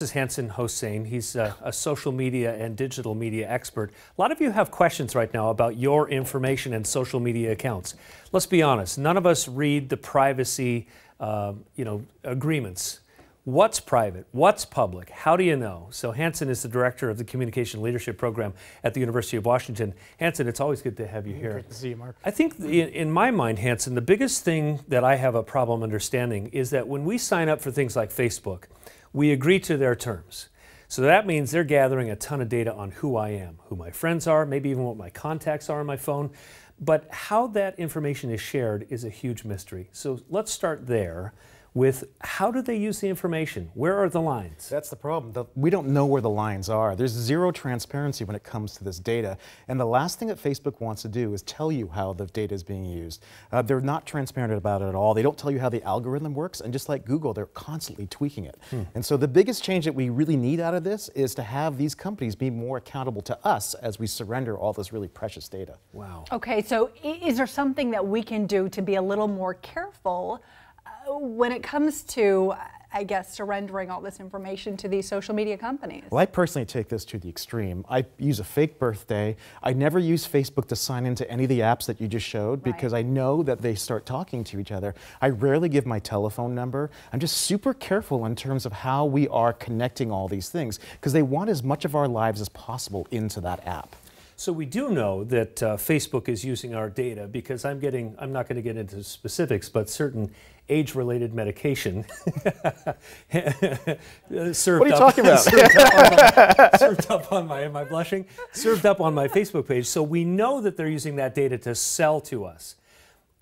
This is Hanson Hosein. He's a social media and digital media expert. A lot of you have questions right now about your information and social media accounts. Let's be honest, none of us read the privacy agreements. What's private? What's public? How do you know? So Hanson is the director of the Communication Leadership Program at the University of Washington. Hanson, it's always good to have you here. Great to see you, Mark. I think in my mind, Hanson, the biggest thing that I have a problem understanding is that when we sign up for things like Facebook, we agree to their terms. So that means they're gathering a ton of data on who I am, who my friends are, maybe even what my contacts are on my phone. But how that information is shared is a huge mystery. So let's start there with how do they use the information? Where are the lines? That's the problem. We don't know where the lines are. There's zero transparency when it comes to this data. And the last thing that Facebook wants to do is tell you how the data is being used. They're not transparent about it at all. They don't tell you how the algorithm works. And just like Google, they're constantly tweaking it. And so the biggest change that we really need out of this is to have these companies be more accountable to us as we surrender all this really precious data. Wow. Okay, so is there something that we can do to be a little more careful when it comes to, I guess, surrendering all this information to these social media companies? Well, I personally take this to the extreme. I use a fake birthday. I never use Facebook to sign into any of the apps that you just showed because I know that they start talking to each other. I rarely give my telephone number. I'm just super careful in terms of how we are connecting all these things because they want as much of our lives as possible into that app. So we do know that Facebook is using our data because I'm not going to get into specifics, but certain age-related medication served what are you talking about? served up on my, am I blushing? Served up on my Facebook page. So we know that they're using that data to sell to us.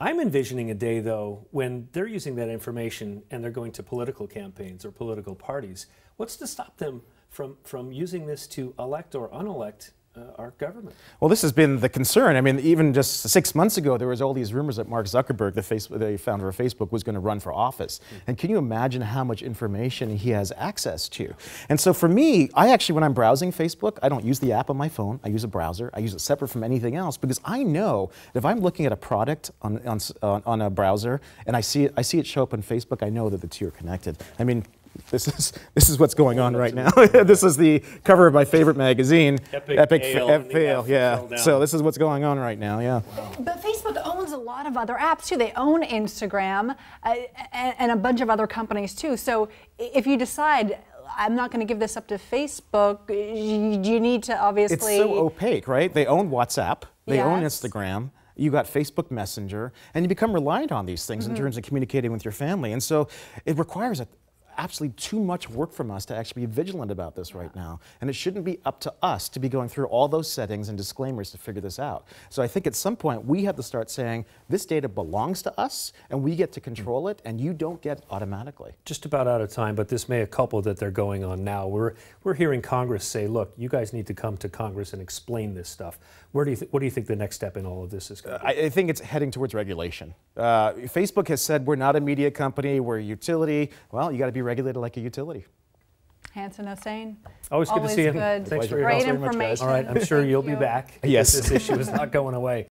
I'm envisioning a day, though, when they're using that information and they're going to political campaigns or political parties. What's to stop them from using this to elect or unelect our government? Well, this has been the concern. I mean, even just 6 months ago, there was all these rumors that Mark Zuckerberg, the founder of Facebook, was going to run for office. And can you imagine how much information he has access to? And so for me, I actually, when I'm browsing Facebook, I don't use the app on my phone. I use a browser. I use it separate from anything else because I know that if I'm looking at a product on a browser and I see it show up on Facebook, I know that the two are connected. I mean, this is what's going on right now. This is the cover of my favorite magazine, Epic Fail. Yeah. So this is what's going on right now. Yeah. Wow. But Facebook owns a lot of other apps too. They own Instagram and a bunch of other companies too. So if you decide, I'm not going to give this up to Facebook, you need to obviously. It's so opaque, right? They own WhatsApp. They own Instagram. You got Facebook Messenger, and you become reliant on these things in terms of communicating with your family. And so it requires absolutely too much work from us to actually be vigilant about this right now. And it shouldn't be up to us to be going through all those settings and disclaimers to figure this out. So I think at some point we have to start saying, this data belongs to us and we get to control it and you don't get it automatically. Just about out of time, but this mea culpa that they're going on now. We're hearing Congress say, look, you guys need to come to Congress and explain this stuff. What do you think the next step in all of this is going to be? I think it's heading towards regulation. Facebook has said we're not a media company, we're a utility. Well, you got to be regulated like a utility. Hanson Hosein. Always good to see you. Good. Thanks for your Great help. information. All right, I'm sure you'll be back. Yes. This issue is not going away.